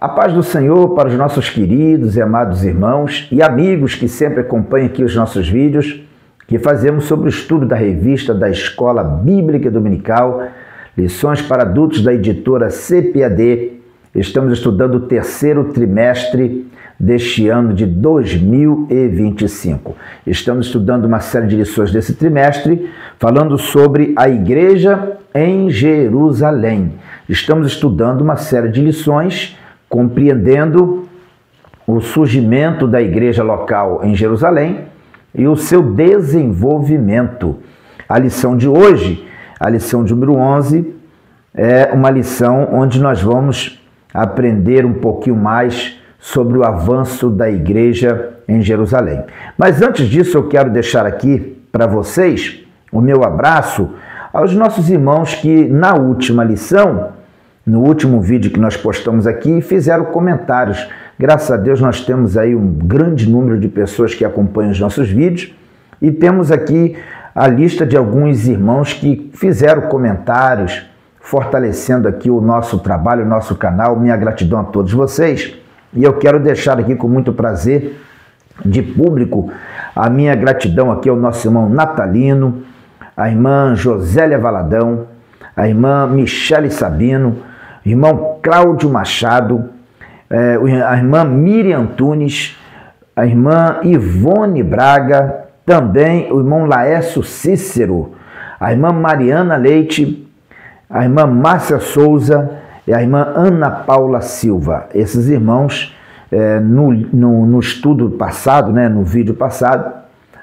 A paz do Senhor para os nossos queridos e amados irmãos e amigos que sempre acompanham aqui os nossos vídeos que fazemos sobre o estudo da revista da Escola Bíblica Dominical, Lições para Adultos da editora CPAD. Estamos estudando o terceiro trimestre deste ano de 2025. Estamos estudando uma série de lições desse trimestre, falando sobre a igreja em Jerusalém. Estamos estudando uma série de lições compreendendo o surgimento da igreja local em Jerusalém e o seu desenvolvimento. A lição de hoje, a lição de número 11, é uma lição onde nós vamos aprender um pouquinho mais sobre o avanço da igreja em Jerusalém. Mas antes disso, eu quero deixar aqui para vocês o meu abraço aos nossos irmãos que na última lição, no último vídeo que nós postamos aqui, fizeram comentários. Graças a Deus nós temos aí um grande número de pessoas que acompanham os nossos vídeos e temos aqui a lista de alguns irmãos que fizeram comentários, fortalecendo aqui o nosso trabalho, o nosso canal. Minha gratidão a todos vocês. E eu quero deixar aqui com muito prazer de público a minha gratidão aqui ao nosso irmão Natalino, a irmã Josélia Valadão, a irmã Michele Sabino, o irmão Cláudio Machado, a irmã Miriam Antunes, a irmã Ivone Braga, também o irmão Laércio Cícero, a irmã Mariana Leite, a irmã Márcia Souza e a irmã Ana Paula Silva. Esses irmãos, no estudo passado, no vídeo passado,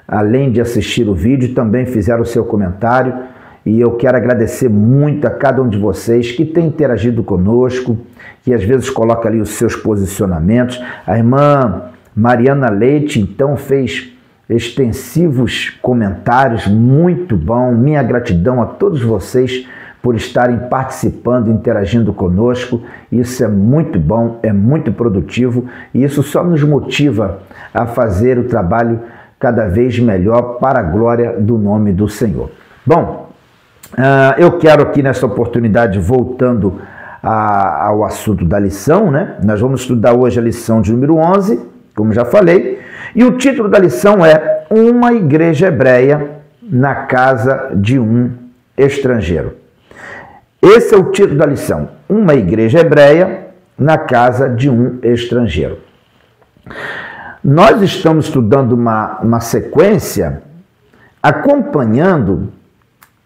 além de assistir o vídeo, também fizeram o seu comentário. E eu quero agradecer muito a cada um de vocês que tem interagido conosco, que às vezes coloca ali os seus posicionamentos. A irmã Mariana Leite, então, fez extensivos comentários, muito bom. Minha gratidão a todos vocês por estarem participando, interagindo conosco. Isso é muito bom, é muito produtivo e isso só nos motiva a fazer o trabalho cada vez melhor para a glória do nome do Senhor. Bom, eu quero aqui nessa oportunidade, voltando ao assunto da lição, nós vamos estudar hoje a lição de número 11, como já falei, e o título da lição é Uma Igreja Hebreia na Casa de um Estrangeiro. Esse é o título da lição, Uma Igreja Hebreia na Casa de um Estrangeiro. Nós estamos estudando uma sequência acompanhando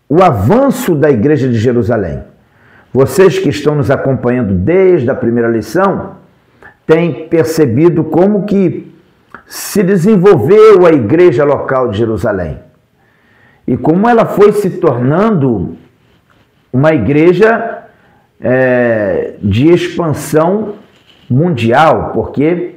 o avanço da igreja de Jerusalém. Vocês que estão nos acompanhando desde a primeira lição têm percebido como que se desenvolveu a igreja local de Jerusalém e como ela foi se tornando uma igreja de expansão mundial, porque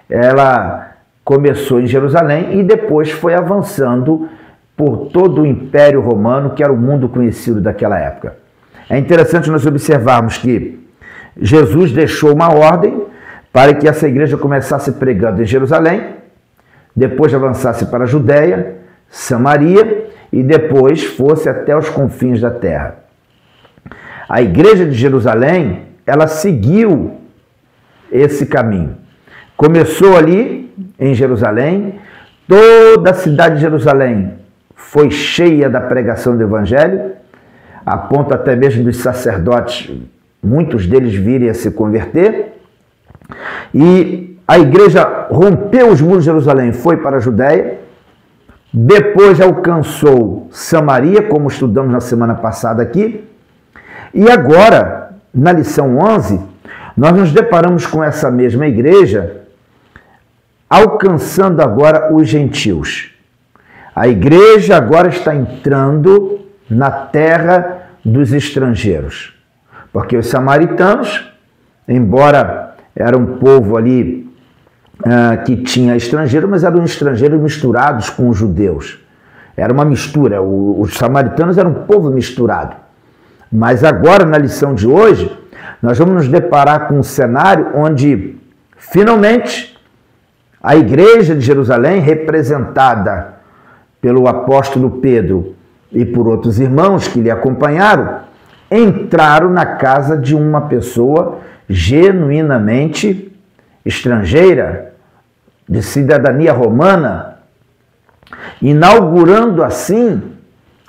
ela começou em Jerusalém e depois foi avançando por todo o Império Romano, que era o mundo conhecido daquela época. É interessante nós observarmos que Jesus deixou uma ordem para que essa igreja começasse pregando em Jerusalém, depois avançasse para a Judéia, Samaria e depois fosse até os confins da terra. A igreja de Jerusalém, ela seguiu esse caminho. Começou ali em Jerusalém, toda a cidade de Jerusalém foi cheia da pregação do evangelho, a ponto até mesmo dos sacerdotes, muitos deles virem a se converter, e a igreja rompeu os muros de Jerusalém, foi para a Judéia, depois alcançou Samaria, como estudamos na semana passada aqui, e agora, na lição 11, nós nos deparamos com essa mesma igreja, alcançando agora os gentios. A igreja agora está entrando na terra dos estrangeiros, porque os samaritanos, embora era um povo ali que tinha estrangeiro, mas eram estrangeiros misturados com os judeus. Era uma mistura, os samaritanos eram um povo misturado. Mas agora, na lição de hoje, nós vamos nos deparar com um cenário onde, finalmente, a igreja de Jerusalém, representada pelo apóstolo Pedro e por outros irmãos que lhe acompanharam, entraram na casa de uma pessoa genuinamente estrangeira, de cidadania romana, inaugurando assim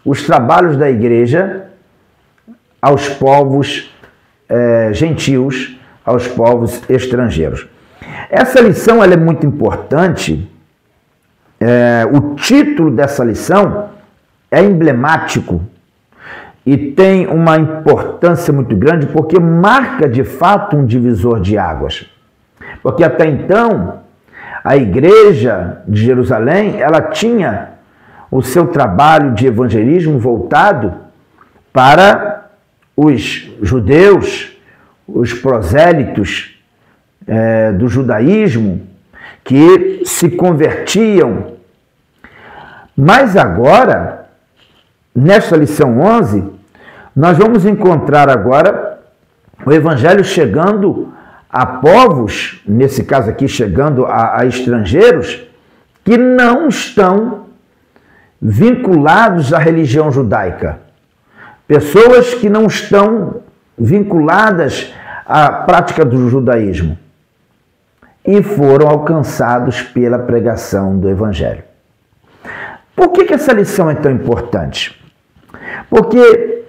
os trabalhos da igreja aos povos gentios, aos povos estrangeiros. Essa lição ela é muito importante. O título dessa lição é emblemático e tem uma importância muito grande porque marca de fato um divisor de águas. Porque até então a igreja de Jerusalém ela tinha o seu trabalho de evangelismo voltado para os judeus, os prosélitos do judaísmo, que se convertiam. Mas agora, nesta lição 11, nós vamos encontrar agora o evangelho chegando a povos, nesse caso aqui chegando a estrangeiros, que não estão vinculados à religião judaica. Pessoas que não estão vinculadas à prática do judaísmo. E foram alcançados pela pregação do Evangelho. Por que essa lição é tão importante? Porque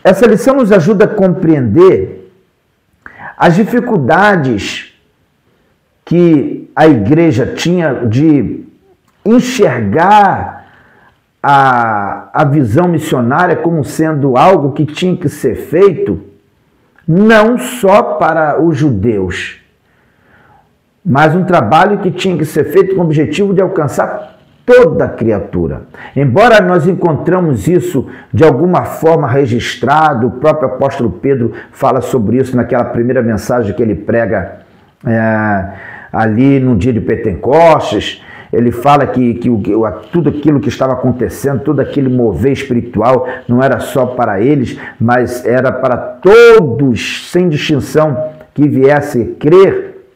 essa lição nos ajuda a compreender as dificuldades que a igreja tinha de enxergar a visão missionária como sendo algo que tinha que ser feito não só para os judeus, mas um trabalho que tinha que ser feito com o objetivo de alcançar toda a criatura. Embora nós encontramos isso de alguma forma registrado, o próprio apóstolo Pedro fala sobre isso naquela primeira mensagem que ele prega ali no dia de Pentecostes. Ele fala que tudo aquilo que estava acontecendo, todo aquele mover espiritual, não era só para eles, mas era para todos, sem distinção, que viesse crer.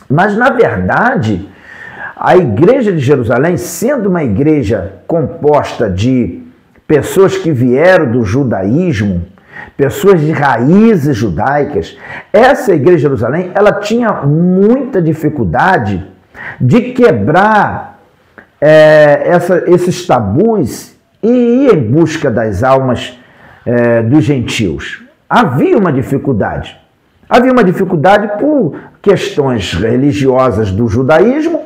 Mas, na verdade, a igreja de Jerusalém, sendo uma igreja composta de pessoas que vieram do judaísmo, pessoas de raízes judaicas, essa igreja de Jerusalém, ela tinha muita dificuldade de quebrar esses tabus e ir em busca das almas dos gentios. Havia uma dificuldade. Havia uma dificuldade por questões religiosas do judaísmo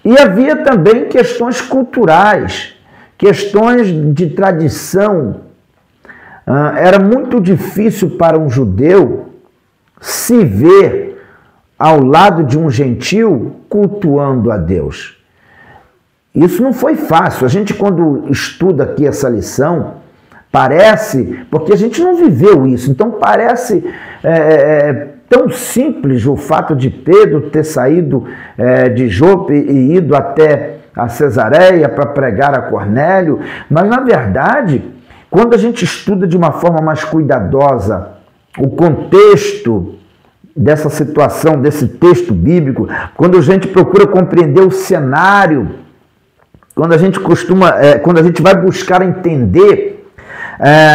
e havia também questões culturais, questões de tradição. Era muito difícil para um judeu se ver ao lado de um gentio cultuando a Deus. Isso não foi fácil. A gente, quando estuda aqui essa lição, parece, porque a gente não viveu isso, então parece tão simples o fato de Pedro ter saído de Jope e ido até a Cesareia para pregar a Cornélio, mas na verdade, quando a gente estuda de uma forma mais cuidadosa o contexto dessa situação, desse texto bíblico, quando a gente procura compreender o cenário, quando a gente vai buscar entender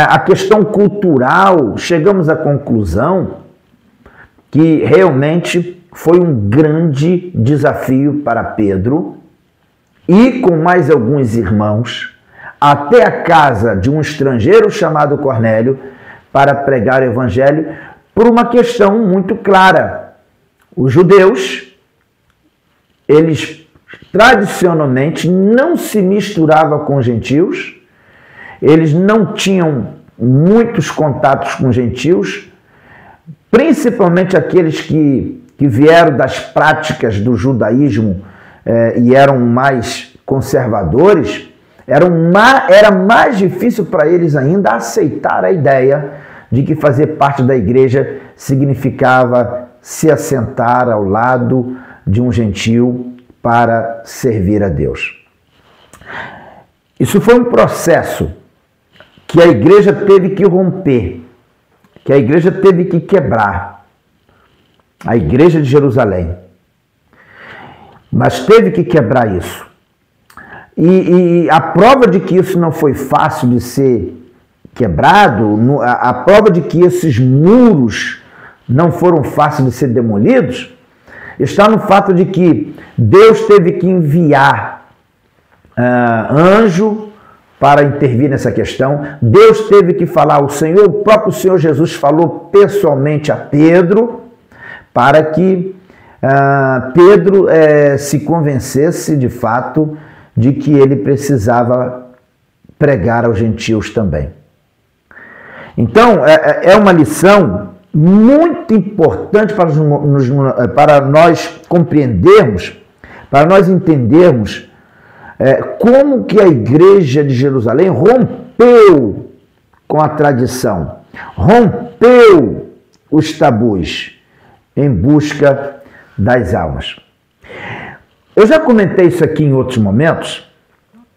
a questão cultural, chegamos à conclusão que realmente foi um grande desafio para Pedro ir com mais alguns irmãos até a casa de um estrangeiro chamado Cornélio para pregar o evangelho por uma questão muito clara. Os judeus, eles tradicionalmente não se misturavam com gentios, eles não tinham muitos contatos com gentios, principalmente aqueles que vieram das práticas do judaísmo e eram mais conservadores. Era mais difícil para eles ainda aceitar a ideia de que fazer parte da igreja significava se assentar ao lado de um gentio para servir a Deus. Isso foi um processo que a igreja teve que romper, que a igreja teve que quebrar. A igreja de Jerusalém. Mas teve que quebrar isso. E a prova de que isso não foi fácil de ser quebrado, a prova de que esses muros não foram fáceis de ser demolidos, está no fato de que Deus teve que enviar anjo para intervir nessa questão. Deus teve que falar, o próprio Senhor Jesus falou pessoalmente a Pedro, para que Pedro se convencesse de fato de que ele precisava pregar aos gentios também. Então, é uma lição muito importante para nós compreendermos, para nós entendermos como que a igreja de Jerusalém rompeu com a tradição, rompeu os tabus em busca das almas. Eu já comentei isso aqui em outros momentos.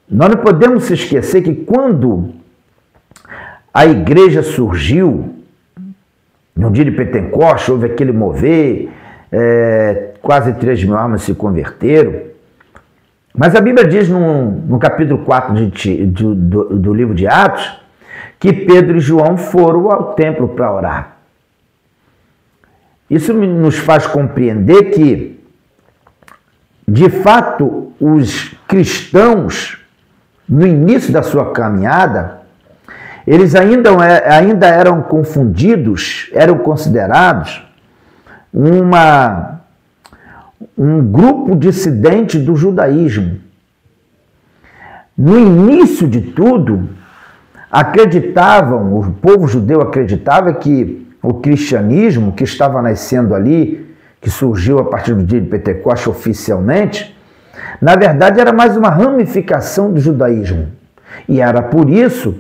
Nós não podemos se esquecer que quando a igreja surgiu, no dia de Pentecostes, houve aquele mover, quase 3.000 almas se converteram. Mas a Bíblia diz no capítulo 4 do livro de Atos, que Pedro e João foram ao templo para orar. Isso nos faz compreender que, de fato, os cristãos, no início da sua caminhada, eles ainda eram confundidos, eram considerados um grupo dissidente do judaísmo. No início de tudo, o povo judeu acreditava que o cristianismo que estava nascendo ali, que surgiu a partir do dia de Pentecostes oficialmente, na verdade era mais uma ramificação do judaísmo. E era por isso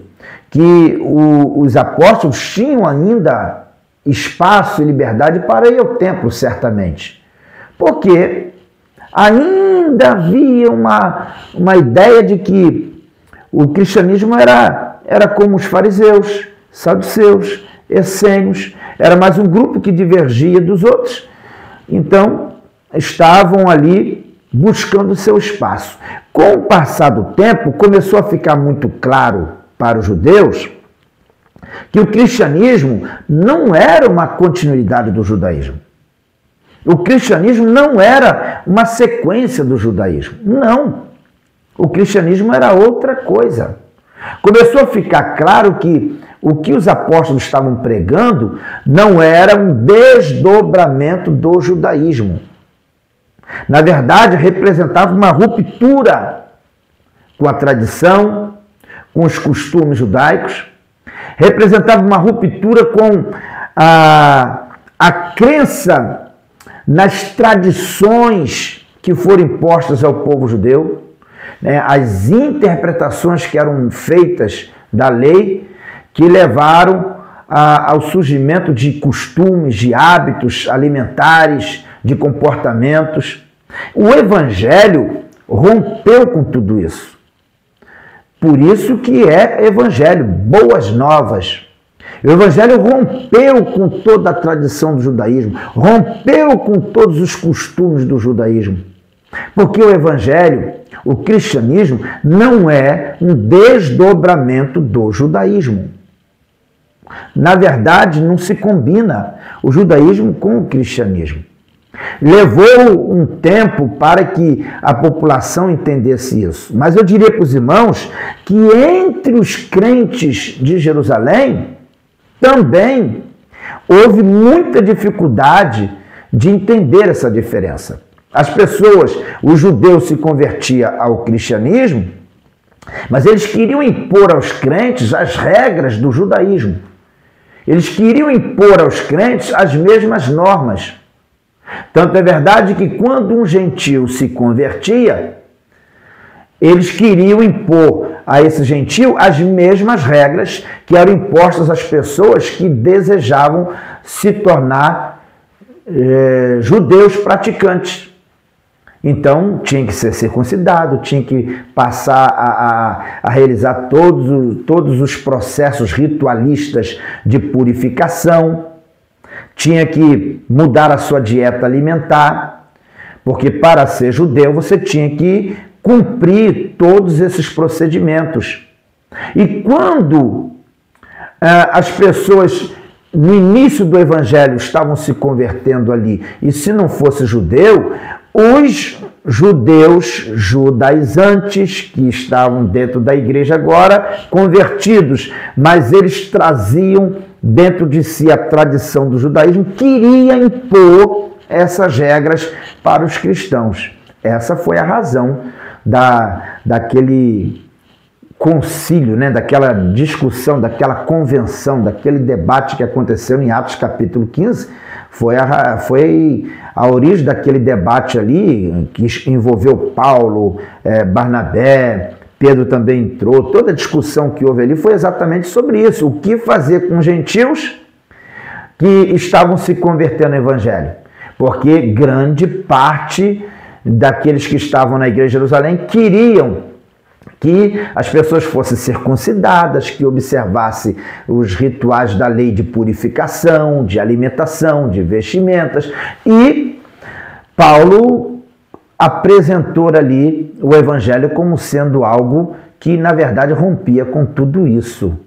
que os apóstolos tinham ainda espaço e liberdade para ir ao templo, certamente. Porque ainda havia uma ideia de que o cristianismo era como os fariseus, saduceus, essênios, era mais um grupo que divergia dos outros. Então, estavam ali buscando o seu espaço. Com o passar do tempo, começou a ficar muito claro para os judeus que o cristianismo não era uma continuidade do judaísmo. O cristianismo não era uma sequência do judaísmo. Não. O cristianismo era outra coisa. Começou a ficar claro que o que os apóstolos estavam pregando não era um desdobramento do judaísmo. Na verdade, representava uma ruptura com a tradição, com os costumes judaicos, representava uma ruptura com a crença nas tradições que foram impostas ao povo judeu, as interpretações que eram feitas da lei, que levaram ao surgimento de costumes, de hábitos alimentares, de comportamentos. O Evangelho rompeu com tudo isso. Por isso que é Evangelho, boas novas. O Evangelho rompeu com toda a tradição do judaísmo, rompeu com todos os costumes do judaísmo. Porque o Evangelho, o cristianismo, não é um desdobramento do judaísmo. Na verdade, não se combina o judaísmo com o cristianismo. Levou um tempo para que a população entendesse isso. Mas eu diria para os irmãos que entre os crentes de Jerusalém também houve muita dificuldade de entender essa diferença. As pessoas, os judeus se convertiam ao cristianismo, mas eles queriam impor aos crentes as regras do judaísmo. Eles queriam impor aos crentes as mesmas normas. Tanto é verdade que quando um gentio se convertia, eles queriam impor a esse gentio as mesmas regras que eram impostas às pessoas que desejavam se tornar judeus praticantes. Então, tinha que ser circuncidado, tinha que passar a realizar todos os processos ritualistas de purificação, tinha que mudar a sua dieta alimentar, porque para ser judeu você tinha que cumprir todos esses procedimentos. E quando as pessoas no início do evangelho estavam se convertendo ali, e se não fosse judeu, os judeus judaizantes que estavam dentro da igreja agora, convertidos, mas eles traziam dentro de si a tradição do judaísmo, queria impor essas regras para os cristãos. Essa foi a razão daquele concílio, né, daquela discussão, daquela convenção, daquele debate que aconteceu em Atos capítulo 15, foi a origem daquele debate ali, que envolveu Paulo, Barnabé, Pedro também entrou, toda a discussão que houve ali foi exatamente sobre isso, o que fazer com gentios que estavam se convertendo ao evangelho, porque grande parte daqueles que estavam na igreja de Jerusalém queriam que as pessoas fossem circuncidadas, que observassem os rituais da lei de purificação, de alimentação, de vestimentas. E Paulo apresentou ali o evangelho como sendo algo que, na verdade, rompia com tudo isso.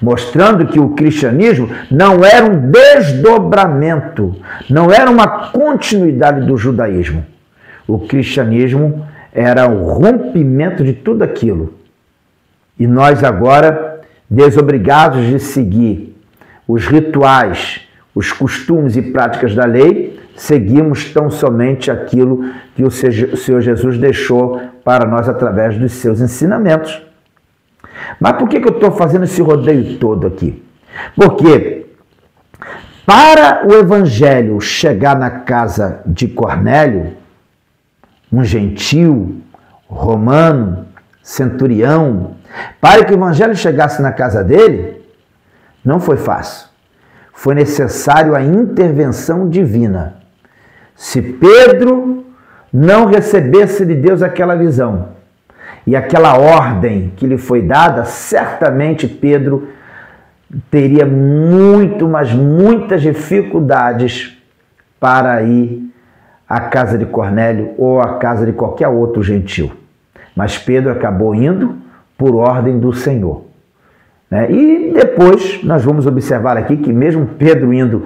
Mostrando que o cristianismo não era um desdobramento, não era uma continuidade do judaísmo. O cristianismo era o rompimento de tudo aquilo. E nós agora, desobrigados de seguir os rituais, os costumes e práticas da lei, seguimos tão somente aquilo que o Senhor Jesus deixou para nós através dos seus ensinamentos. Mas por que eu estou fazendo esse rodeio todo aqui? Porque para o evangelho chegar na casa de Cornélio, um gentil, romano, centurião, para que o evangelho chegasse na casa dele, não foi fácil. Foi necessário a intervenção divina. Se Pedro não recebesse de Deus aquela visão e aquela ordem que lhe foi dada, certamente Pedro teria muitas dificuldades para ir à casa de Cornélio ou à casa de qualquer outro gentil. Mas Pedro acabou indo por ordem do Senhor. E depois nós vamos observar aqui que mesmo Pedro indo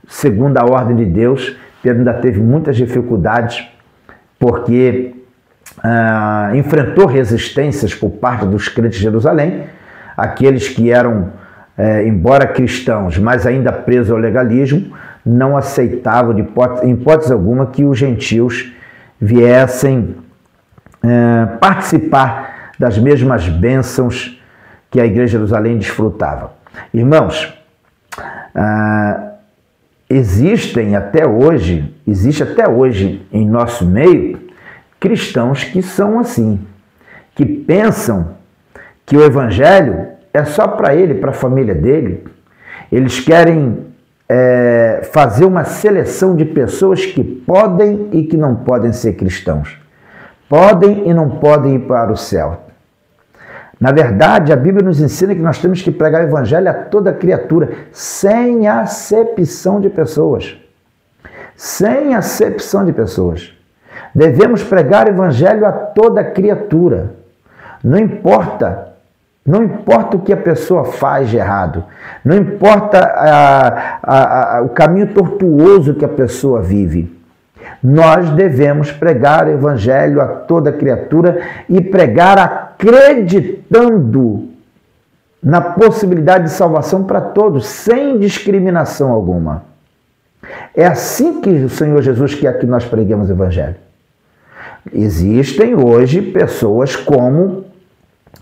segundo a ordem de Deus, Pedro ainda teve muitas dificuldades porque enfrentou resistências por parte dos crentes de Jerusalém, aqueles que eram, embora cristãos, mas ainda presos ao legalismo, não aceitavam em hipótese alguma que os gentios viessem participar das mesmas bênçãos que a igreja de Jerusalém desfrutava. Irmãos, existe até hoje em nosso meio cristãos que são assim, que pensam que o evangelho é só para ele, para a família dele. Eles querem fazer uma seleção de pessoas que podem e que não podem ser cristãos. Podem e não podem ir para o céu. Na verdade, a Bíblia nos ensina que nós temos que pregar o evangelho a toda criatura, sem acepção de pessoas. Sem acepção de pessoas. Devemos pregar o evangelho a toda criatura. Não importa o que a pessoa faz de errado. Não importa o caminho tortuoso que a pessoa vive. Nós devemos pregar o evangelho a toda criatura e pregar acreditando na possibilidade de salvação para todos, sem discriminação alguma. É assim que o Senhor Jesus quer que nós preguemos o evangelho. Existem hoje pessoas como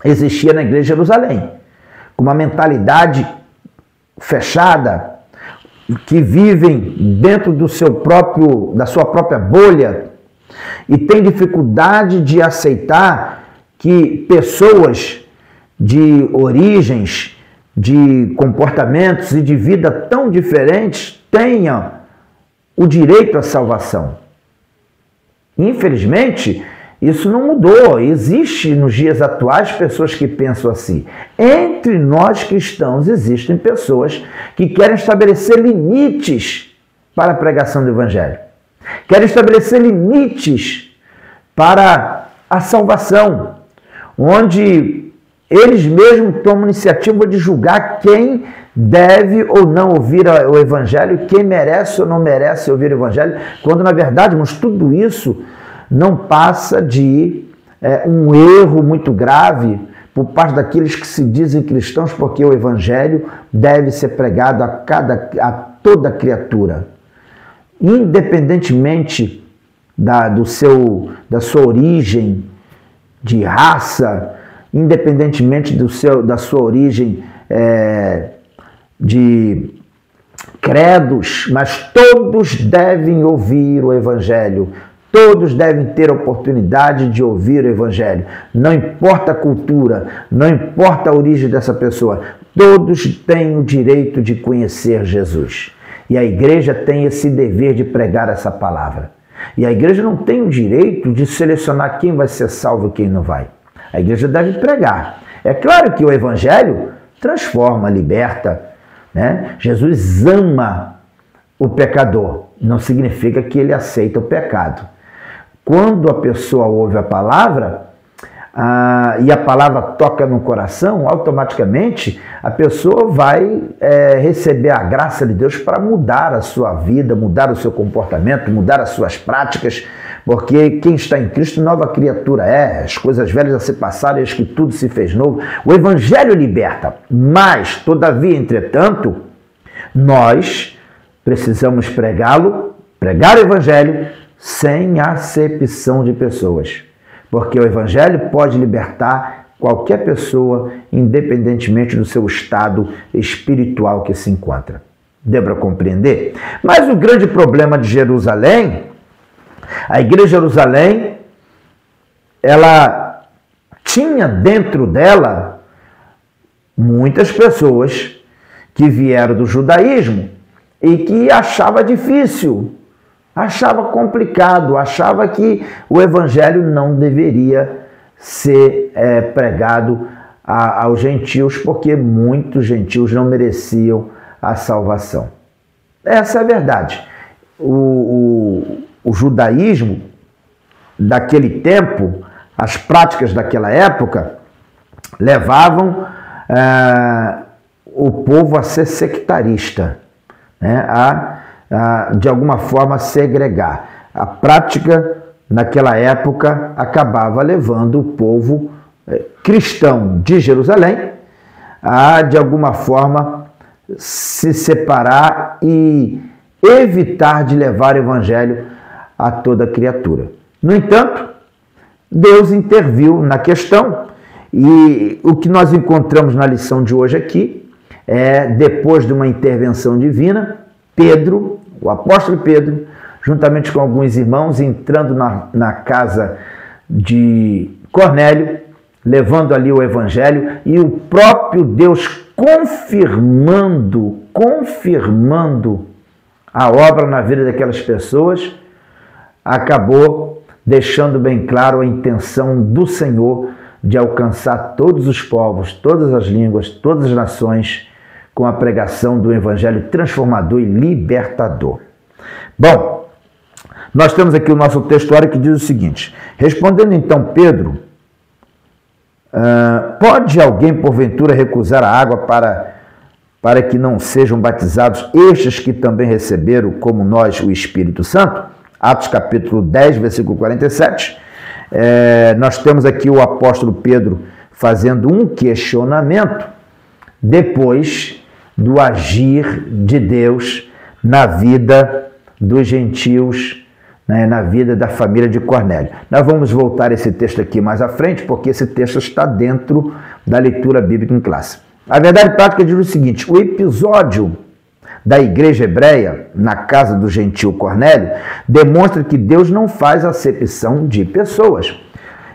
existia na igreja de Jerusalém, com uma mentalidade fechada, que vivem dentro da sua própria bolha e têm dificuldade de aceitar que pessoas de origens, de comportamentos e de vida tão diferentes tenham o direito à salvação. Infelizmente, isso não mudou. Existe nos dias atuais pessoas que pensam assim. Entre nós cristãos existem pessoas que querem estabelecer limites para a pregação do evangelho. Querem estabelecer limites para a salvação, onde eles mesmos tomam iniciativa de julgar quem deve ou não ouvir o Evangelho, quem merece ou não merece ouvir o Evangelho, quando na verdade, irmãos, tudo isso não passa de um erro muito grave por parte daqueles que se dizem cristãos, porque o Evangelho deve ser pregado a toda criatura, independentemente da sua origem de raça, independentemente da sua origem de credos, mas todos devem ouvir o Evangelho. Todos devem ter a oportunidade de ouvir o Evangelho. Não importa a cultura, não importa a origem dessa pessoa. Todos têm o direito de conhecer Jesus. E a igreja tem esse dever de pregar essa palavra. E a igreja não tem o direito de selecionar quem vai ser salvo e quem não vai. A igreja deve pregar. É claro que o Evangelho transforma, liberta, né? Jesus ama o pecador. Não significa que ele aceita o pecado. Quando a pessoa ouve a palavra e a palavra toca no coração, automaticamente a pessoa vai receber a graça de Deus para mudar a sua vida, mudar o seu comportamento, mudar as suas práticas, porque quem está em Cristo, nova criatura as coisas velhas a se passaram, eis que tudo se fez novo. O Evangelho liberta, mas, todavia, entretanto, nós precisamos pregá-lo, pregar o Evangelho, sem acepção de pessoas. Porque o Evangelho pode libertar qualquer pessoa, independentemente do seu estado espiritual que se encontra. Deu para compreender? Mas o grande problema de Jerusalém, a igreja de Jerusalém, ela tinha dentro dela muitas pessoas que vieram do judaísmo e que achava difícil, achava complicado, achava que o Evangelho não deveria ser pregado aos gentios, porque muitos gentios não mereciam a salvação. Essa é a verdade. O judaísmo daquele tempo, as práticas daquela época, levavam o povo a ser sectarista, né? De alguma forma segregar. A prática naquela época acabava levando o povo cristão de Jerusalém a de alguma forma se separar e evitar de levar o Evangelho a toda criatura. No entanto, Deus interviu na questão e o que nós encontramos na lição de hoje aqui depois de uma intervenção divina, Pedro, o apóstolo Pedro, juntamente com alguns irmãos, entrando na casa de Cornélio, levando ali o Evangelho, e o próprio Deus confirmando a obra na vida daquelas pessoas, acabou deixando bem claro a intenção do Senhor de alcançar todos os povos, todas as línguas, todas as nações, com a pregação do Evangelho transformador e libertador. Bom, nós temos aqui o nosso textuário que diz o seguinte: respondendo então Pedro, pode alguém porventura recusar a água para que não sejam batizados estes que também receberam como nós o Espírito Santo? Atos capítulo 10, versículo 47. Nós temos aqui o apóstolo Pedro fazendo um questionamento depois do agir de Deus na vida dos gentios, né, na vida da família de Cornélio. Nós vamos voltar a esse texto aqui mais à frente, porque esse texto está dentro da leitura bíblica em classe. A verdade prática diz o seguinte: o episódio da igreja hebreia na casa do gentio Cornélio demonstra que Deus não faz acepção de pessoas.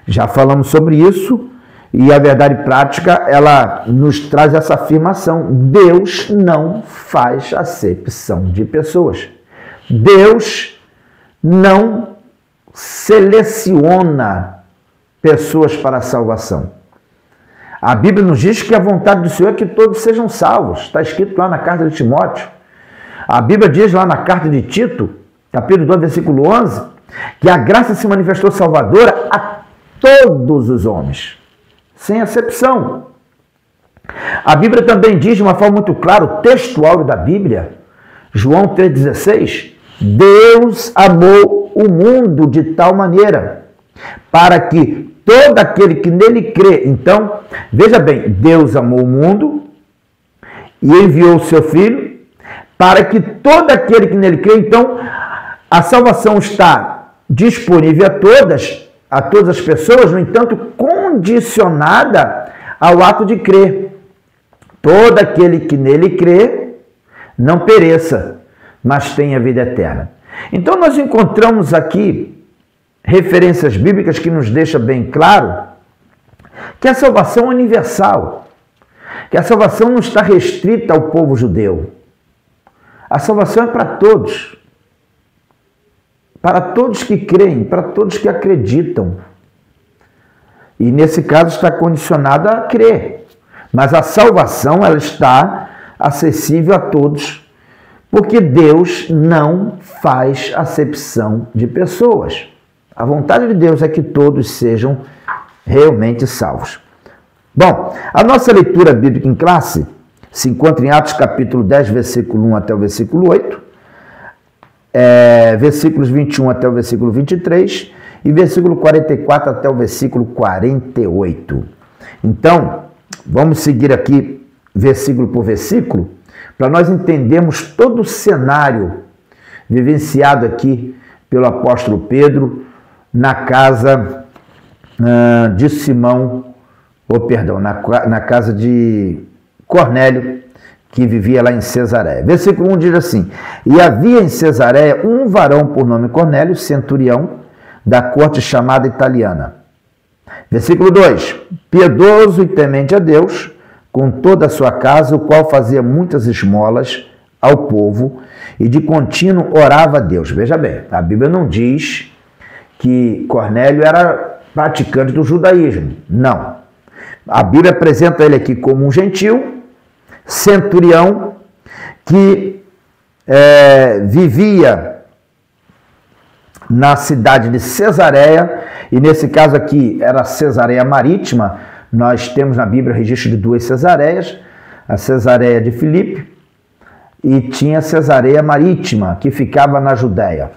Já falamos sobre isso. E a verdade prática, ela nos traz essa afirmação: Deus não faz acepção de pessoas. Deus não seleciona pessoas para a salvação. A Bíblia nos diz que a vontade do Senhor é que todos sejam salvos. Está escrito lá na carta de Timóteo. A Bíblia diz lá na carta de Tito, capítulo 2, versículo 11, que a graça se manifestou salvadora a todos os homens, sem acepção. A Bíblia também diz de uma forma muito clara, o texto áureo da Bíblia, João 3,16, Deus amou o mundo de tal maneira para que todo aquele que nele crê. Então, veja bem, Deus amou o mundo e enviou o seu Filho para que todo aquele que nele crê. Então, a salvação está disponível a todas as pessoas, no entanto, condicionada ao ato de crer. Todo aquele que nele crê não pereça, mas tenha vida eterna. Então, nós encontramos aqui referências bíblicas que nos deixam bem claro que a salvação é universal, que a salvação não está restrita ao povo judeu. A salvação é para todos que creem, para todos que acreditam. E nesse caso está condicionada a crer. Mas a salvação, ela está acessível a todos, porque Deus não faz acepção de pessoas. A vontade de Deus é que todos sejam realmente salvos. Bom, a nossa leitura bíblica em classe se encontra em Atos capítulo 10, versículo 1 até o versículo 8, versículos 21 até o versículo 23 e versículo 44 até o versículo 48. Então, vamos seguir aqui versículo por versículo para nós entendermos todo o cenário vivenciado aqui pelo apóstolo Pedro na casa de Simão, na casa de Cornélio, que vivia lá em Cesareia. Versículo 1 diz assim: E havia em Cesareia um varão por nome Cornélio, centurião, da corte chamada italiana. Versículo 2: Piedoso e temente a Deus, com toda a sua casa, o qual fazia muitas esmolas ao povo, e de contínuo orava a Deus. Veja bem, a Bíblia não diz que Cornélio era praticante do judaísmo. Não. A Bíblia apresenta ele aqui como um gentil, centurião, que vivia na cidade de Cesareia, e nesse caso aqui era Cesareia Marítima. Nós temos na Bíblia registro de duas Cesareias, a Cesareia de Filipe e tinha a Cesareia Marítima, que ficava na Judéia.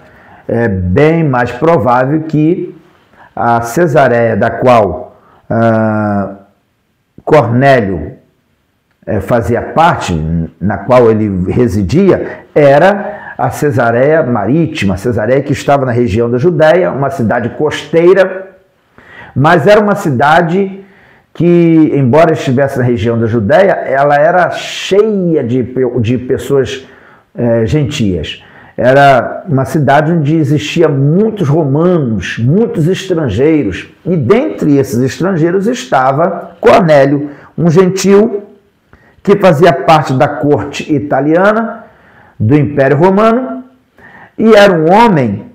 É bem mais provável que a Cesareia da qual Cornélio fazia parte, na qual ele residia, era a Cesareia Marítima, a Cesareia que estava na região da Judéia, uma cidade costeira, mas era uma cidade que, embora estivesse na região da Judéia, ela era cheia de pessoas gentias. Era uma cidade onde existiam muitos romanos, muitos estrangeiros, e dentre esses estrangeiros estava Cornélio, um gentil que fazia parte da corte italiana, do Império Romano, e era um homem,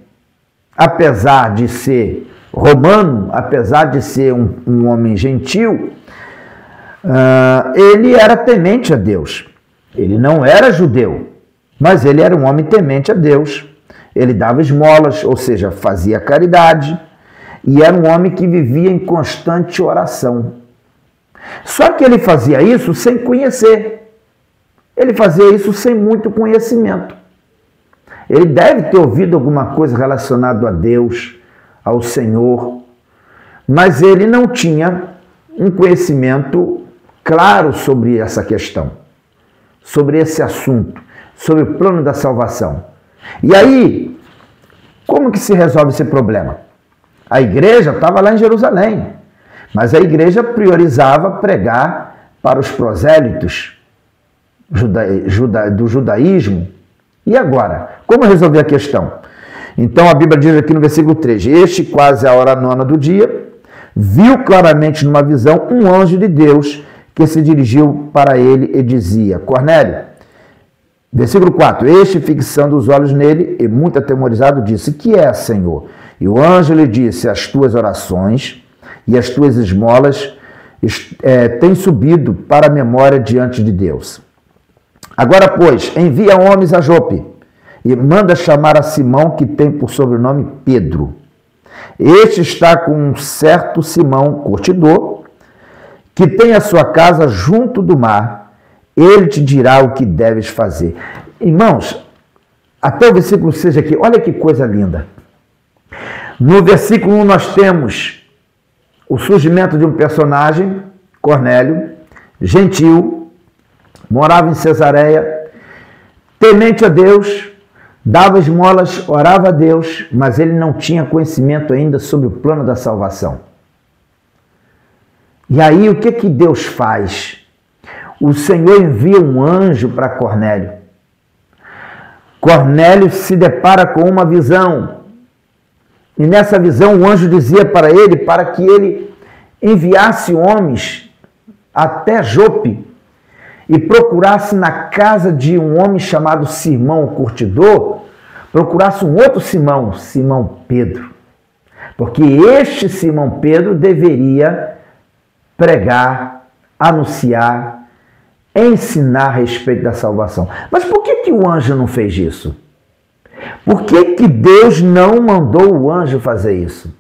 apesar de ser romano, apesar de ser um homem gentil, ele era temente a Deus. Ele não era judeu, mas ele era um homem temente a Deus. Ele dava esmolas, ou seja, fazia caridade, e era um homem que vivia em constante oração. Só que ele fazia isso sem conhecer. Ele fazia isso sem muito conhecimento. Ele deve ter ouvido alguma coisa relacionada a Deus, ao Senhor, mas ele não tinha um conhecimento claro sobre essa questão, sobre esse assunto, sobre o plano da salvação. E aí, como que se resolve esse problema? A igreja estava lá em Jerusalém, mas a igreja priorizava pregar para os prosélitos do judaísmo. E agora, como resolver a questão? Então a Bíblia diz aqui no versículo 3, este, quase a hora nona do dia, viu claramente numa visão um anjo de Deus que se dirigiu para ele e dizia: Cornélio. Versículo 4, este, fixando os olhos nele e muito atemorizado, disse: que é, Senhor? E o anjo lhe disse: as tuas orações e as tuas esmolas têm subido para a memória diante de Deus. Agora, pois, envia homens a Jope e manda chamar a Simão, que tem por sobrenome Pedro. Este está com um certo Simão, curtidor, que tem a sua casa junto do mar, ele te dirá o que deves fazer. Irmãos, até o versículo 6 aqui, olha que coisa linda. No versículo 1 nós temos o surgimento de um personagem, Cornélio, gentil, morava em Cesareia, temente a Deus, dava esmolas, orava a Deus, mas ele não tinha conhecimento ainda sobre o plano da salvação. E aí o que Deus faz? O Senhor envia um anjo para Cornélio. Cornélio se depara com uma visão. E nessa visão o anjo dizia para ele, para que ele enviasse homens até Jope e procurasse na casa de um homem chamado Simão, o curtidor, procurasse um outro Simão, Simão Pedro. Porque este Simão Pedro deveria pregar, anunciar, ensinar a respeito da salvação. Mas por que o anjo não fez isso? Por que Deus não mandou o anjo fazer isso?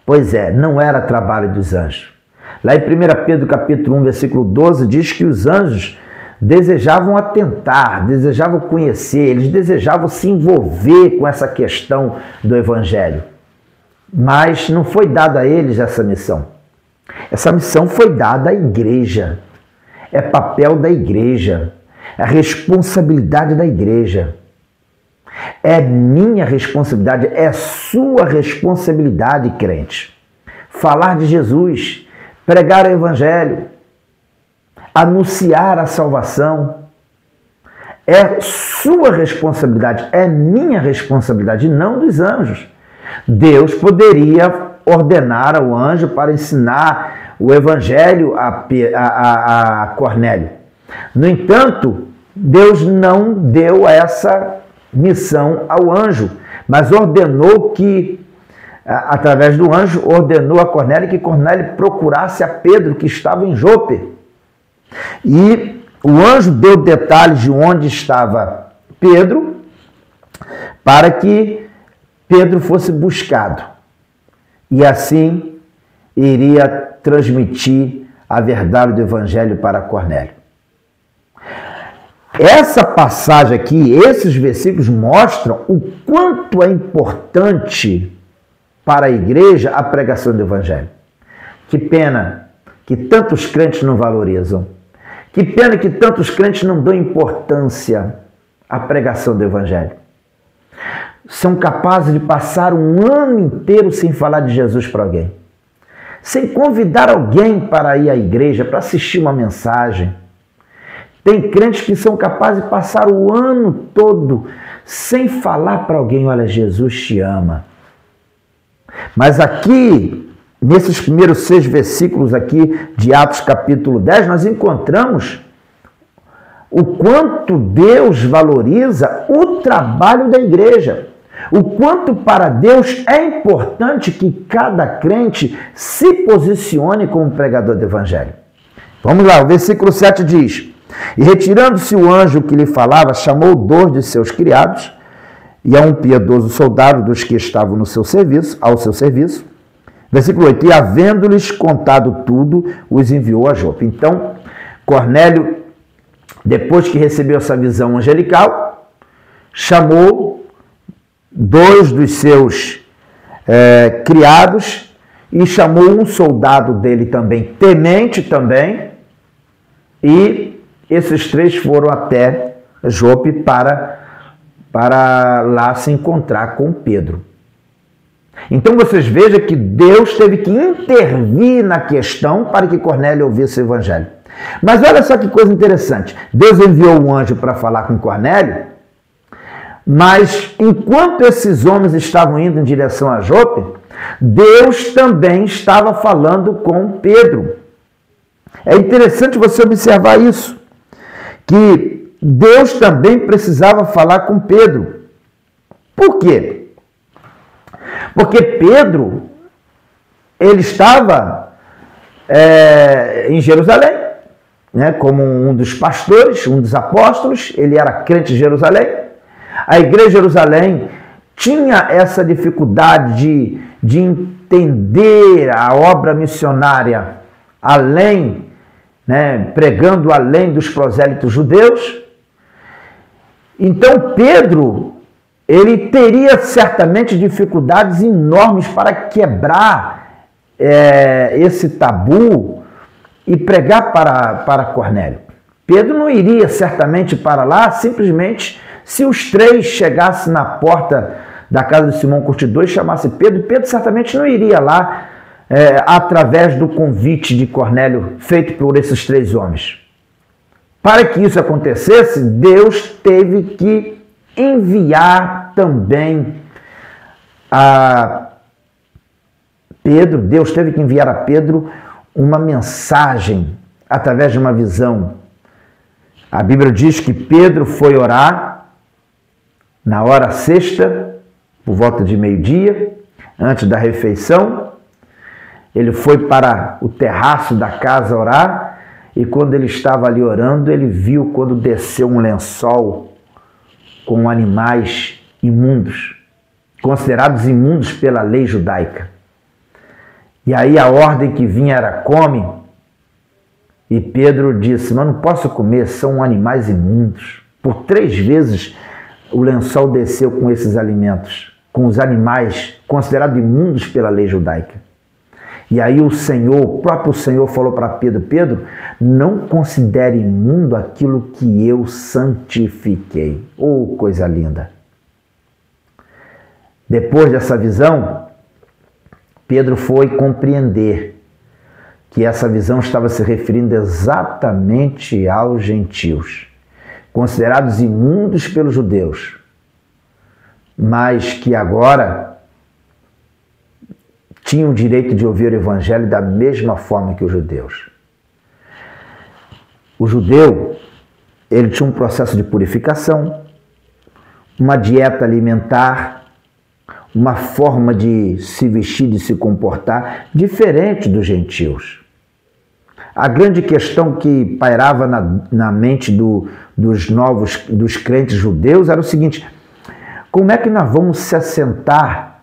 Pois é, não era trabalho dos anjos. Lá em 1 Pedro capítulo 1, versículo 12, diz que os anjos desejavam atentar, desejavam conhecer, eles desejavam se envolver com essa questão do Evangelho. Mas não foi dada a eles essa missão. Essa missão foi dada à igreja. É papel da igreja. É a responsabilidade da igreja. É minha responsabilidade, é sua responsabilidade, crente. Falar de Jesus, pregar o Evangelho, anunciar a salvação. É sua responsabilidade, é minha responsabilidade, não dos anjos. Deus poderia ordenar ao anjo para ensinar o Evangelho a Cornélio. No entanto, Deus não deu essa missão ao anjo, mas ordenou que, através do anjo, ordenou a Cornélio que Cornélio procurasse a Pedro, que estava em Jope. E o anjo deu detalhes de onde estava Pedro, para que Pedro fosse buscado. E assim iria transmitir a verdade do Evangelho para Cornélio. Essa passagem aqui, esses versículos mostram o quanto é importante para a igreja a pregação do Evangelho. Que pena que tantos crentes não valorizam. Que pena que tantos crentes não dão importância à pregação do Evangelho. São capazes de passar um ano inteiro sem falar de Jesus para alguém. Sem convidar alguém para ir à igreja, para assistir uma mensagem. Tem crentes que são capazes de passar o ano todo sem falar para alguém, olha, Jesus te ama. Mas aqui, nesses primeiros 6 versículos aqui de Atos capítulo 10, nós encontramos o quanto Deus valoriza o trabalho da igreja. O quanto para Deus é importante que cada crente se posicione como pregador do Evangelho. Vamos lá, o versículo 7 diz: E retirando-se o anjo que lhe falava, chamou 2 de seus criados e a um piedoso soldado dos que estavam ao seu serviço. Versículo 8, e havendo-lhes contado tudo, os enviou a Jope. Então, Cornélio, depois que recebeu essa visão angelical, chamou 2 dos seus criados e chamou um soldado dele também, temente também, e esses 3 foram até Jope para lá se encontrar com Pedro. Então vocês vejam que Deus teve que intervir na questão para que Cornélio ouvisse o Evangelho. Mas olha só que coisa interessante. Deus enviou um anjo para falar com Cornélio, mas enquanto esses homens estavam indo em direção a Jope, Deus também estava falando com Pedro. É interessante você observar isso, que Deus também precisava falar com Pedro. Por quê? Porque Pedro, ele estava em Jerusalém, né, como um dos pastores, um dos apóstolos, ele era crente de Jerusalém. A igreja de Jerusalém tinha essa dificuldade de entender a obra missionária além, né, pregando além dos prosélitos judeus. Então Pedro, ele teria certamente dificuldades enormes para quebrar esse tabu e pregar para Cornélio. Pedro não iria certamente para lá simplesmente se os três chegassem na porta da casa de Simão Curtidor e chamassem Pedro. Pedro certamente não iria lá através do convite de Cornélio feito por esses três homens. Para que isso acontecesse, Deus teve que enviar também a Pedro, Deus teve que enviar a Pedro uma mensagem através de uma visão. A Bíblia diz que Pedro foi orar na hora sexta, por volta de meio-dia, antes da refeição. Ele foi para o terraço da casa orar e quando ele estava ali orando, ele viu quando desceu um lençol com animais imundos, considerados imundos pela lei judaica. E aí a ordem que vinha era come. E Pedro disse, mas não posso comer, são animais imundos. Por 3 vezes o lençol desceu com esses alimentos, com os animais considerados imundos pela lei judaica. E aí o próprio Senhor falou para Pedro, Pedro, não considere imundo aquilo que eu santifiquei. Oh, coisa linda! Depois dessa visão, Pedro foi compreender que essa visão estava se referindo exatamente aos gentios, considerados imundos pelos judeus, mas que agora tinham o direito de ouvir o evangelho da mesma forma que os judeus. O judeu, ele tinha um processo de purificação, uma dieta alimentar, uma forma de se vestir, de se comportar, diferente dos gentios. A grande questão que pairava na mente dos crentes judeus era o seguinte, como é que nós vamos se assentar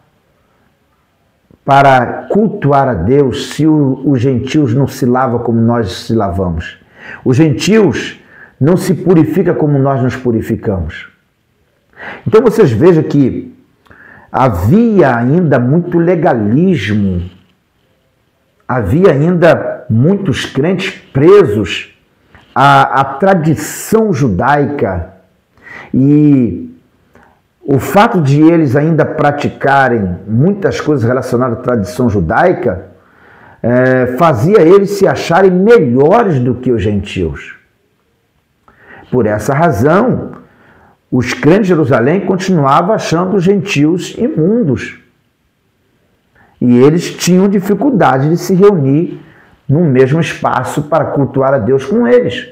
para cultuar a Deus se os gentios não se lavam como nós se lavamos? Os gentios não se purificam como nós nos purificamos. Então vocês vejam que havia ainda muito legalismo, havia ainda muitos crentes presos à tradição judaica e o fato de eles ainda praticarem muitas coisas relacionadas à tradição judaica fazia eles se acharem melhores do que os gentios. Por essa razão, os crentes de Jerusalém continuavam achando os gentios imundos. E eles tinham dificuldade de se reunir no mesmo espaço para cultuar a Deus com eles.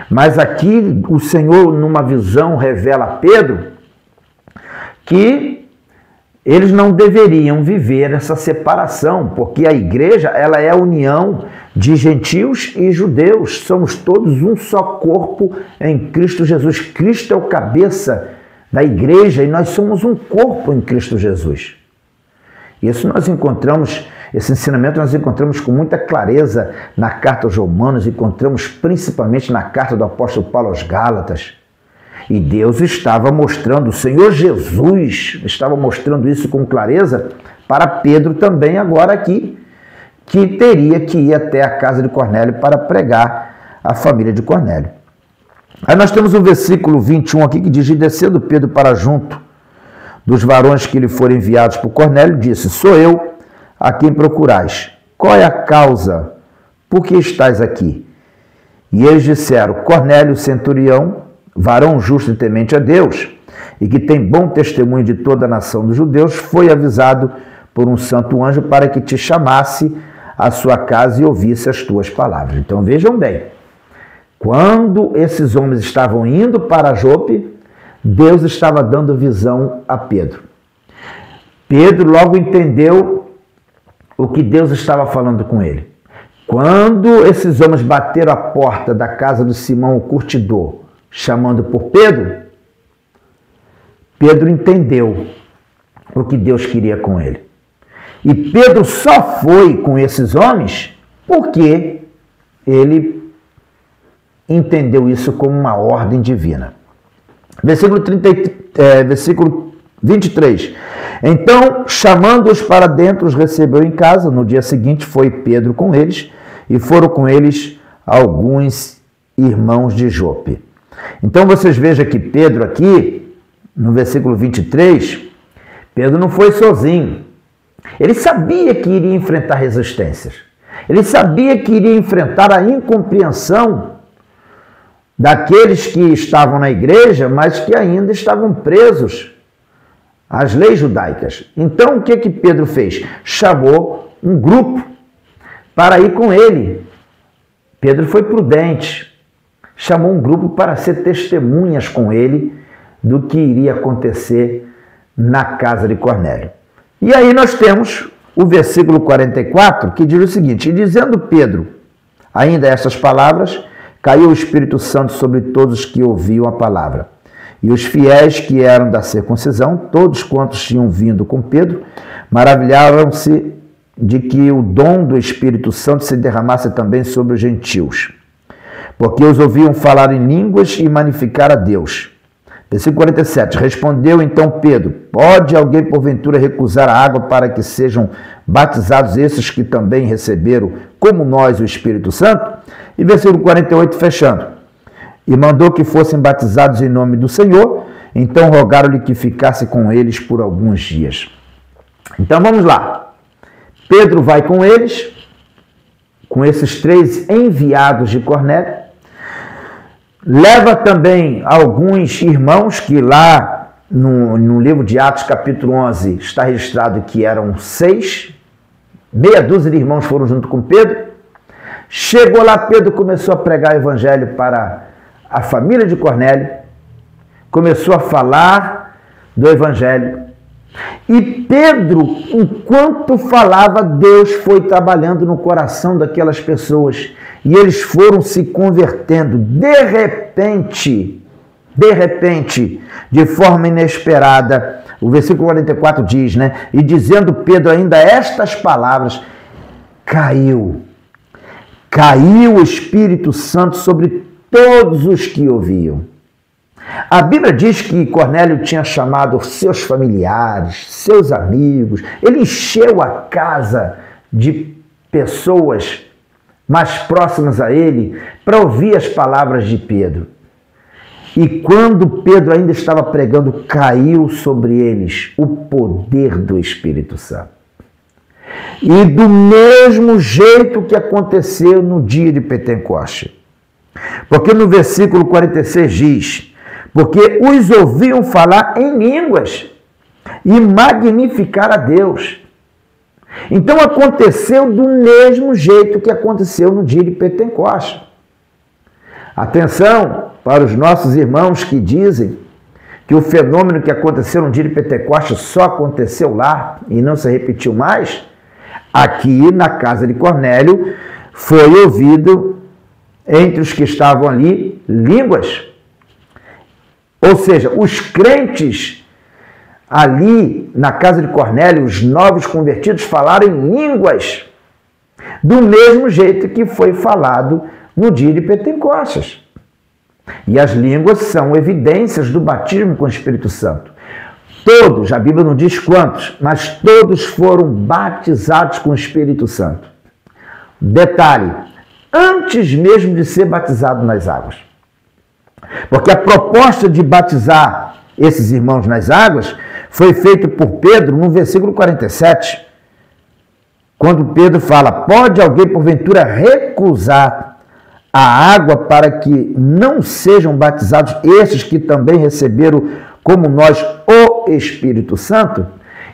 Mas aqui o Senhor, numa visão, revela a Pedro que eles não deveriam viver essa separação, porque a igreja ela é a união de gentios e judeus. Somos todos um só corpo em Cristo Jesus. Cristo é o cabeça da igreja e nós somos um corpo em Cristo Jesus. Isso nós encontramos, esse ensinamento nós encontramos com muita clareza na carta aos Romanos, encontramos principalmente na carta do apóstolo Paulo aos Gálatas. E Deus estava mostrando, o Senhor Jesus estava mostrando isso com clareza para Pedro também agora aqui, que teria que ir até a casa de Cornélio para pregar a família de Cornélio. Aí nós temos o versículo 21 aqui que diz, e descendo Pedro para junto dos varões que lhe foram enviados por Cornélio, disse, sou eu a quem procurais. Qual é a causa? Por que estais aqui? E eles disseram, Cornélio, centurião, varão justo e temente a Deus, e que tem bom testemunho de toda a nação dos judeus, foi avisado por um santo anjo para que te chamasse à sua casa e ouvisse as tuas palavras. Então vejam bem, quando esses homens estavam indo para Jope, Deus estava dando visão a Pedro. Pedro logo entendeu o que Deus estava falando com ele. Quando esses homens bateram a porta da casa de Simão o curtidor, chamando por Pedro, Pedro entendeu o que Deus queria com ele. E Pedro só foi com esses homens porque ele entendeu isso como uma ordem divina. Versículo 23. Então, chamando-os para dentro, os recebeu em casa. No dia seguinte foi Pedro com eles, e foram com eles alguns irmãos de Jope. Então, vocês vejam que Pedro aqui, no versículo 23, Pedro não foi sozinho. Ele sabia que iria enfrentar resistências. Ele sabia que iria enfrentar a incompreensão daqueles que estavam na igreja, mas que ainda estavam presos às leis judaicas. Então, o que Pedro fez? Chamou um grupo para ir com ele. Pedro foi prudente. Chamou um grupo para ser testemunhas com ele do que iria acontecer na casa de Cornélio. E aí nós temos o versículo 44, que diz o seguinte: e dizendo Pedro ainda estas palavras, caiu o Espírito Santo sobre todos os que ouviam a palavra. E os fiéis que eram da circuncisão, todos quantos tinham vindo com Pedro, maravilhavam-se de que o dom do Espírito Santo se derramasse também sobre os gentios, porque os ouviam falar em línguas e magnificar a Deus. Versículo 47, respondeu então Pedro: pode alguém porventura recusar a água para que sejam batizados esses que também receberam, como nós, o Espírito Santo? E versículo 48, fechando, e mandou que fossem batizados em nome do Senhor, então rogaram-lhe que ficasse com eles por alguns dias. Então vamos lá, Pedro vai com eles, com esses 3 enviados de Cornélio, leva também alguns irmãos que lá no livro de Atos capítulo 11 está registrado que eram 6, meia dúzia de irmãos foram junto com Pedro. Chegou lá, Pedro começou a pregar o evangelho para a família de Cornélio, começou a falar do evangelho. E Pedro, enquanto falava, Deus foi trabalhando no coração daquelas pessoas e eles foram se convertendo de repente, de forma inesperada. O versículo 44 diz, né? E dizendo Pedro ainda estas palavras, caiu o Espírito Santo sobre todos os que ouviam. A Bíblia diz que Cornélio tinha chamado seus familiares, seus amigos, ele encheu a casa de pessoas mais próximas a ele para ouvir as palavras de Pedro. E quando Pedro ainda estava pregando, caiu sobre eles o poder do Espírito Santo. E do mesmo jeito que aconteceu no dia de Pentecoste. Porque no versículo 46 diz: porque os ouviam falar em línguas e magnificar a Deus. Então aconteceu do mesmo jeito que aconteceu no dia de Pentecoste. Atenção para os nossos irmãos que dizem que o fenômeno que aconteceu no dia de Pentecoste só aconteceu lá e não se repetiu mais. Aqui na casa de Cornélio foi ouvido entre os que estavam ali línguas. Ou seja, os crentes ali na casa de Cornélio, os novos convertidos, falaram em línguas, do mesmo jeito que foi falado no dia de Pentecostes. E as línguas são evidências do batismo com o Espírito Santo. Todos, a Bíblia não diz quantos, mas todos foram batizados com o Espírito Santo. Detalhe, antes mesmo de ser batizado nas águas. Porque a proposta de batizar esses irmãos nas águas foi feita por Pedro no versículo 47. Quando Pedro fala, pode alguém porventura recusar a água para que não sejam batizados esses que também receberam como nós o Espírito Santo?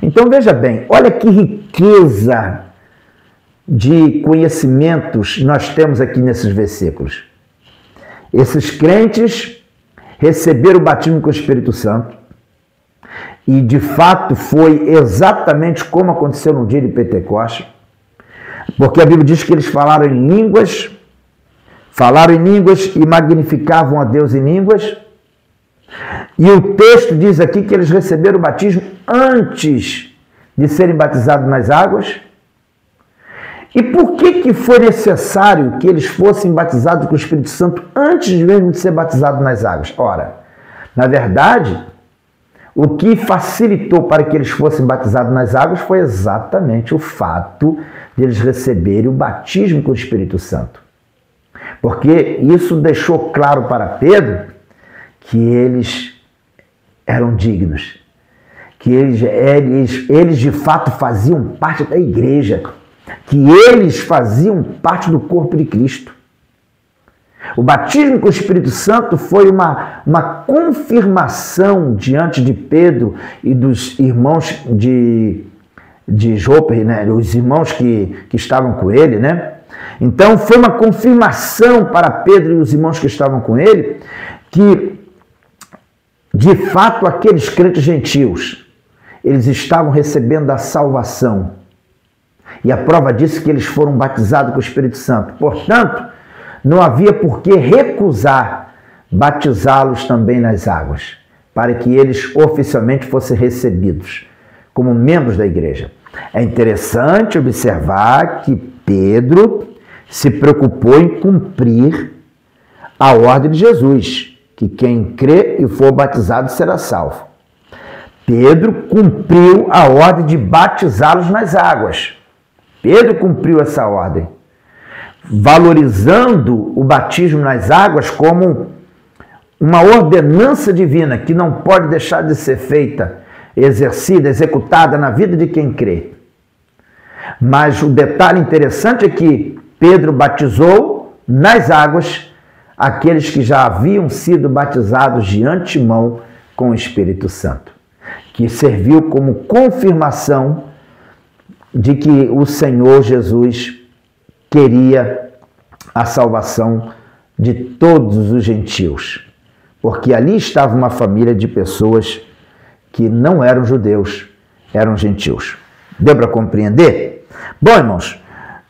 Então veja bem, olha que riqueza de conhecimentos nós temos aqui nesses versículos. Esses crentes receberam o batismo com o Espírito Santo e de fato foi exatamente como aconteceu no dia de Pentecostes, porque a Bíblia diz que eles falaram em línguas e magnificavam a Deus em línguas. E o texto diz aqui que eles receberam o batismo antes de serem batizados nas águas. E por que foi necessário que eles fossem batizados com o Espírito Santo antes mesmo de ser batizados nas águas? Ora, na verdade, o que facilitou para que eles fossem batizados nas águas foi exatamente o fato de eles receberem o batismo com o Espírito Santo. Porque isso deixou claro para Pedro que eles eram dignos, que eles de fato faziam parte da igreja, que eles faziam parte do corpo de Cristo. O batismo com o Espírito Santo foi uma confirmação diante de Pedro e dos irmãos de Jope, né? Os irmãos que estavam com ele, né? Então foi uma confirmação para Pedro e os irmãos que estavam com ele que, de fato, aqueles crentes gentios, eles estavam recebendo a salvação. E a prova disso é que eles foram batizados com o Espírito Santo. Portanto, não havia por que recusar batizá-los também nas águas, para que eles oficialmente fossem recebidos como membros da igreja. É interessante observar que Pedro se preocupou em cumprir a ordem de Jesus, que quem crê e for batizado será salvo. Pedro cumpriu a ordem de batizá-los nas águas. Pedro cumpriu essa ordem, valorizando o batismo nas águas como uma ordenança divina que não pode deixar de ser feita, exercida, executada na vida de quem crê. Mas o detalhe interessante é que Pedro batizou nas águas aqueles que já haviam sido batizados de antemão com o Espírito Santo, que serviu como confirmação de que o Senhor Jesus queria a salvação de todos os gentios, porque ali estava uma família de pessoas que não eram judeus, eram gentios. Deu para compreender? Bom, irmãos,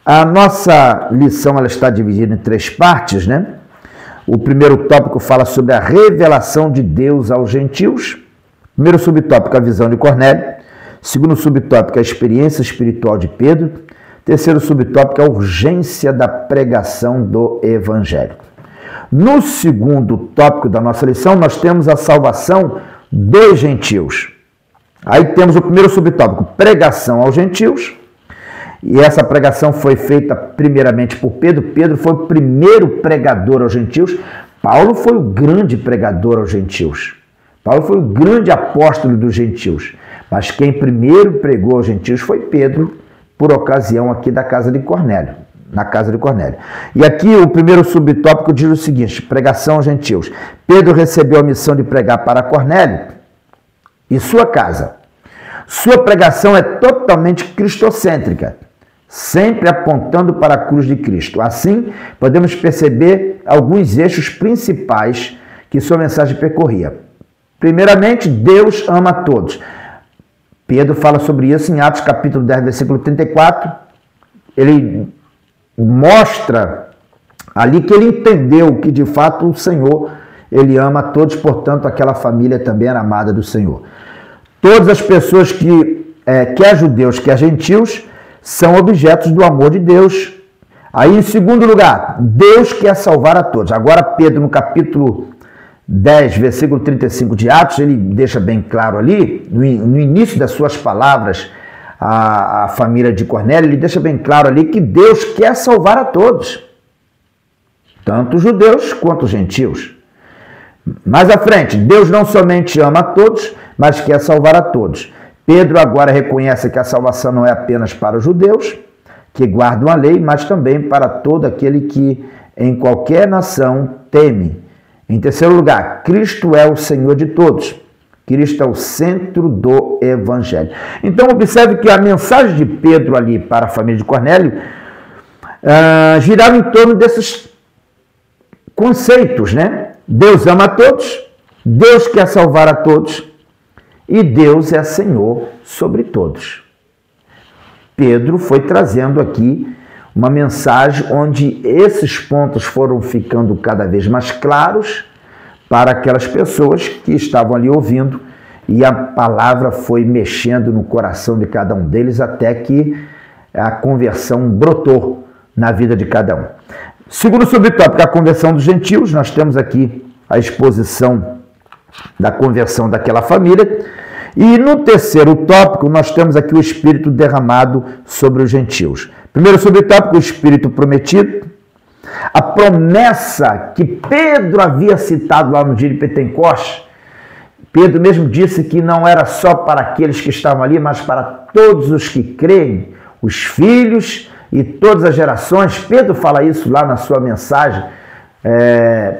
a nossa lição ela está dividida em 3 partes, né? O primeiro tópico fala sobre a revelação de Deus aos gentios. Primeiro subtópico, a visão de Cornélio. Segundo subtópico, a experiência espiritual de Pedro. Terceiro subtópico, a urgência da pregação do Evangelho. No segundo tópico da nossa lição, nós temos a salvação dos gentios. Aí temos o primeiro subtópico, pregação aos gentios. E essa pregação foi feita primeiramente por Pedro. Pedro foi o primeiro pregador aos gentios. Paulo foi o grande pregador aos gentios. Paulo foi o grande apóstolo dos gentios. Mas quem primeiro pregou aos gentios foi Pedro, por ocasião aqui da casa de Cornélio, na casa de Cornélio. E aqui o primeiro subtópico diz o seguinte, pregação aos gentios. Pedro recebeu a missão de pregar para Cornélio e sua casa. Sua pregação é totalmente cristocêntrica, sempre apontando para a cruz de Cristo. Assim, podemos perceber alguns eixos principais que sua mensagem percorria. Primeiramente, Deus ama a todos. Pedro fala sobre isso em Atos capítulo 10, versículo 34. Ele mostra ali que ele entendeu que de fato o Senhor, ele ama a todos, portanto aquela família também era amada do Senhor. Todas as pessoas que, quer judeus, quer gentios, são objetos do amor de Deus. Aí em segundo lugar, Deus quer salvar a todos. Agora Pedro no capítulo 10, versículo 35 de Atos, ele deixa bem claro ali, no início das suas palavras à família de Cornélio, ele deixa bem claro ali que Deus quer salvar a todos, tanto os judeus quanto os gentios. Mais à frente, Deus não somente ama a todos, mas quer salvar a todos. Pedro agora reconhece que a salvação não é apenas para os judeus, que guardam a lei, mas também para todo aquele que em qualquer nação teme. Em terceiro lugar, Cristo é o Senhor de todos. Cristo é o centro do Evangelho. Então, observe que a mensagem de Pedro ali para a família de Cornélio girava em torno desses conceitos, né? Deus ama a todos, Deus quer salvar a todos e Deus é Senhor sobre todos. Pedro foi trazendo aqui uma mensagem onde esses pontos foram ficando cada vez mais claros para aquelas pessoas que estavam ali ouvindo, e a palavra foi mexendo no coração de cada um deles até que a conversão brotou na vida de cada um. Segundo subtópico, a conversão dos gentios, nós temos aqui a exposição da conversão daquela família. E no terceiro tópico, nós temos aqui o Espírito derramado sobre os gentios. Primeiro subtópico, o Espírito prometido. A promessa que Pedro havia citado lá no dia de Pentecostes. Pedro mesmo disse que não era só para aqueles que estavam ali, mas para todos os que creem, os filhos e todas as gerações. Pedro fala isso lá na sua mensagem,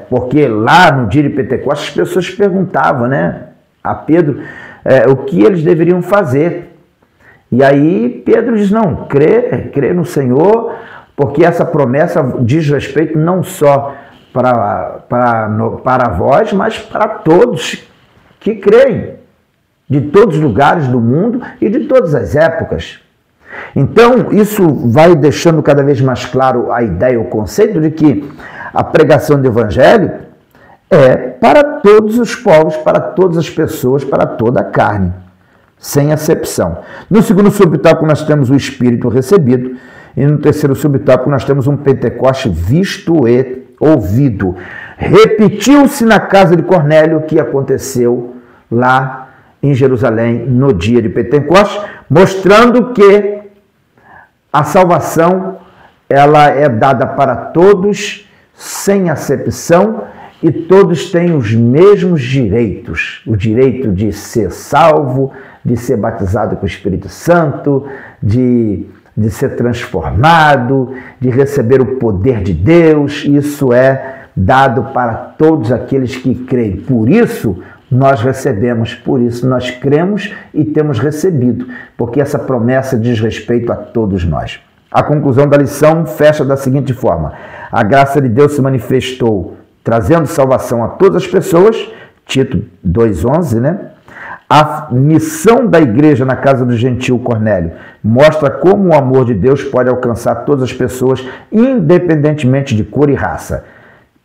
porque lá no dia de Pentecostes as pessoas perguntavam, né, a Pedro o que eles deveriam fazer. E aí Pedro diz, não, crê no Senhor, porque essa promessa diz respeito não só para vós, mas para todos que creem, de todos os lugares do mundo e de todas as épocas. Então, isso vai deixando cada vez mais claro a ideia, o conceito de que a pregação do Evangelho é para todos os povos, para todas as pessoas, para toda a carne, sem acepção. No segundo subtópico, nós temos o Espírito recebido, e no terceiro subtópico, nós temos um Pentecoste visto e ouvido. Repetiu-se na casa de Cornélio o que aconteceu lá em Jerusalém no dia de Pentecostes, mostrando que a salvação ela é dada para todos, sem acepção, e todos têm os mesmos direitos. O direito de ser salvo, de ser batizado com o Espírito Santo, de ser transformado, de receber o poder de Deus. Isso é dado para todos aqueles que creem. Por isso, nós recebemos, por isso nós cremos e temos recebido, porque essa promessa diz respeito a todos nós. A conclusão da lição fecha da seguinte forma: a graça de Deus se manifestou, trazendo salvação a todas as pessoas, Tito 2,11, né? A missão da igreja na casa do gentil Cornélio mostra como o amor de Deus pode alcançar todas as pessoas, independentemente de cor e raça,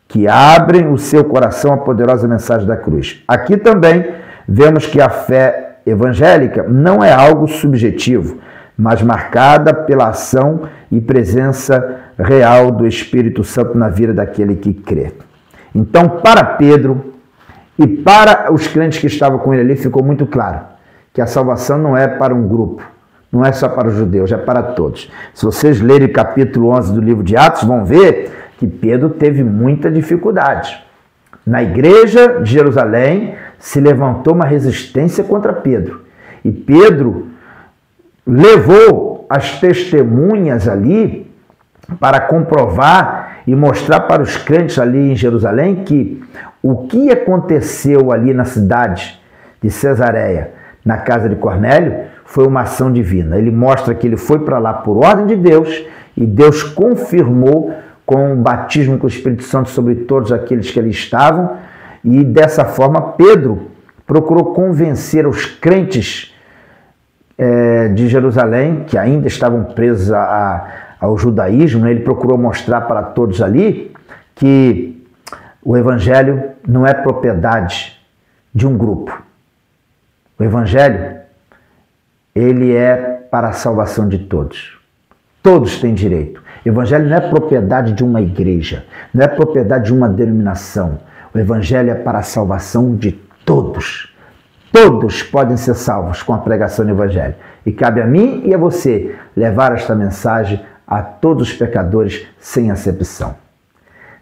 que abrem o seu coração à poderosa mensagem da cruz. Aqui também vemos que a fé evangélica não é algo subjetivo, mas marcada pela ação e presença real do Espírito Santo na vida daquele que crê. Então, para Pedro e para os crentes que estavam com ele ali, ficou muito claro que a salvação não é para um grupo, não é só para os judeus, é para todos. Se vocês lerem o capítulo 11 do livro de Atos, vão ver que Pedro teve muita dificuldade. Na igreja de Jerusalém se levantou uma resistência contra Pedro. E Pedro levou as testemunhas ali para comprovar e mostrar para os crentes ali em Jerusalém que o que aconteceu ali na cidade de Cesareia, na casa de Cornélio, foi uma ação divina. Ele mostra que ele foi para lá por ordem de Deus e Deus confirmou com o batismo com o Espírito Santo sobre todos aqueles que ali estavam, e dessa forma Pedro procurou convencer os crentes de Jerusalém, que ainda estavam presos ao judaísmo, né? Ele procurou mostrar para todos ali que o Evangelho não é propriedade de um grupo. O Evangelho, ele é para a salvação de todos. Todos têm direito. O Evangelho não é propriedade de uma igreja, não é propriedade de uma denominação. O Evangelho é para a salvação de todos. Todos podem ser salvos com a pregação do Evangelho. E cabe a mim e a você levar esta mensagem a todos os pecadores sem acepção.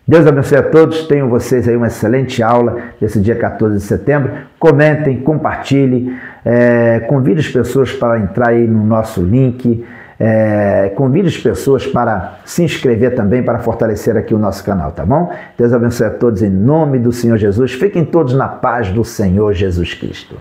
Deus abençoe a todos. Tenham vocês aí uma excelente aula desse dia 14 de setembro. Comentem, compartilhem, convide as pessoas para entrar aí no nosso link. Convide as pessoas para se inscrever também, para fortalecer aqui o nosso canal, tá bom? Deus abençoe a todos em nome do Senhor Jesus. Fiquem todos na paz do Senhor Jesus Cristo.